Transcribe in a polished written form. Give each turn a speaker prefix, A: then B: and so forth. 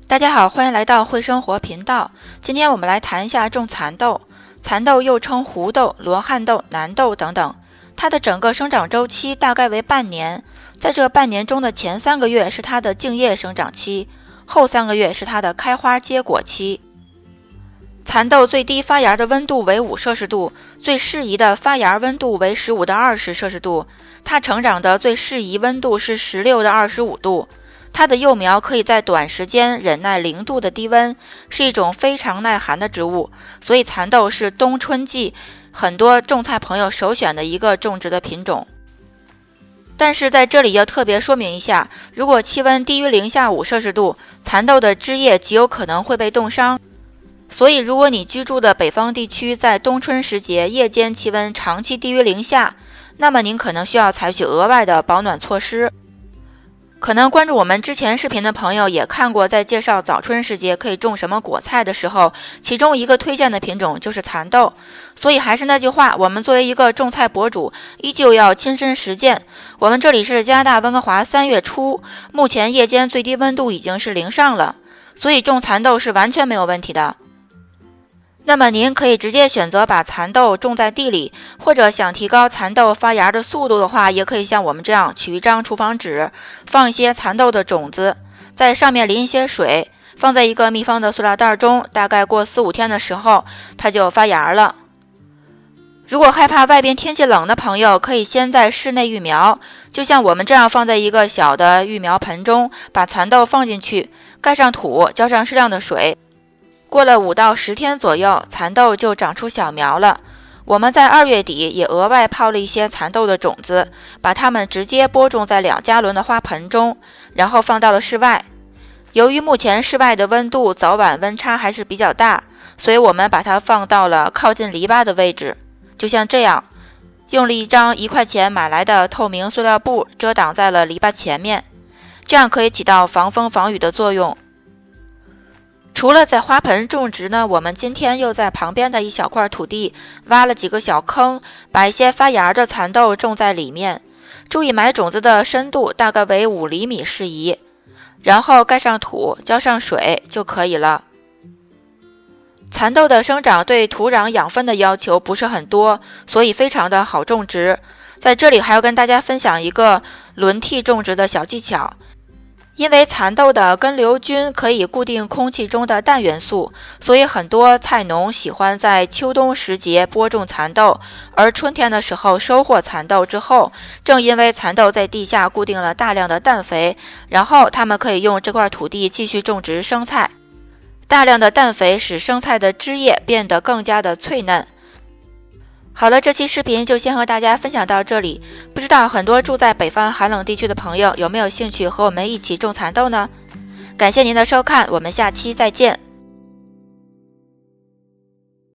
A: 大家好，欢迎来到会生活频道。今天我们来谈一下种蚕豆。蚕豆又称胡豆、罗汉豆、南豆等等，它的整个生长周期大概为半年。在这半年中的前3个月是它的茎叶生长期，后3个月是它的开花结果期。蚕豆最低发芽的温度为5摄氏度，最适宜的发芽温度为15到20摄氏度。它成长的最适宜温度是16到25度。它的幼苗可以在短时间忍耐0度的低温，是一种非常耐寒的植物，所以蚕豆是冬春季很多种菜朋友首选的一个种植的品种。但是在这里要特别说明一下，如果气温低于零下5摄氏度，蚕豆的枝叶极有可能会被冻伤。所以如果你居住的北方地区在冬春时节夜间气温长期低于零下，那么您可能需要采取额外的保暖措施。可能关注我们之前视频的朋友也看过，在介绍早春时节可以种什么果菜的时候，其中一个推荐的品种就是蚕豆。所以还是那句话，我们作为一个种菜博主，依旧要亲身实践。我们这里是加拿大温哥华3月初，目前夜间最低温度已经是0上了，所以种蚕豆是完全没有问题的。那么您可以直接选择把蚕豆种在地里，或者想提高蚕豆发芽的速度的话，也可以像我们这样取一张厨房纸，放一些蚕豆的种子，在上面淋一些水，放在一个密封的塑料袋中，大概过4-5天的时候，它就发芽了。如果害怕外边天气冷的朋友，可以先在室内育苗，就像我们这样放在一个小的育苗盆中，把蚕豆放进去，盖上土，浇上适量的水。过了5到10天左右，蚕豆就长出小苗了。我们在2月底也额外泡了一些蚕豆的种子，把它们直接播种在2加仑的花盆中，然后放到了室外。由于目前室外的温度早晚温差还是比较大，所以我们把它放到了靠近篱笆的位置，就像这样，用了一张1块钱买来的透明塑料布遮挡在了篱笆前面，这样可以起到防风防雨的作用。除了在花盆种植呢，我们今天又在旁边的一小块土地挖了几个小坑，把一些发芽的蚕豆种在里面。注意埋种子的深度大概为5厘米适宜，然后盖上土，浇上水就可以了。蚕豆的生长对土壤养分的要求不是很多，所以非常的好种植。在这里还要跟大家分享一个轮替种植的小技巧。因为蚕豆的根瘤菌可以固定空气中的氮元素，所以很多菜农喜欢在秋冬时节播种蚕豆，而春天的时候收获蚕豆之后，正因为蚕豆在地下固定了大量的氮肥，然后他们可以用这块土地继续种植生菜。大量的氮肥使生菜的枝叶变得更加的脆嫩。好了，这期视频就先和大家分享到这里。不知道很多住在北方寒冷地区的朋友有没有兴趣和我们一起种蚕豆呢？感谢您的收看，我们下期再见。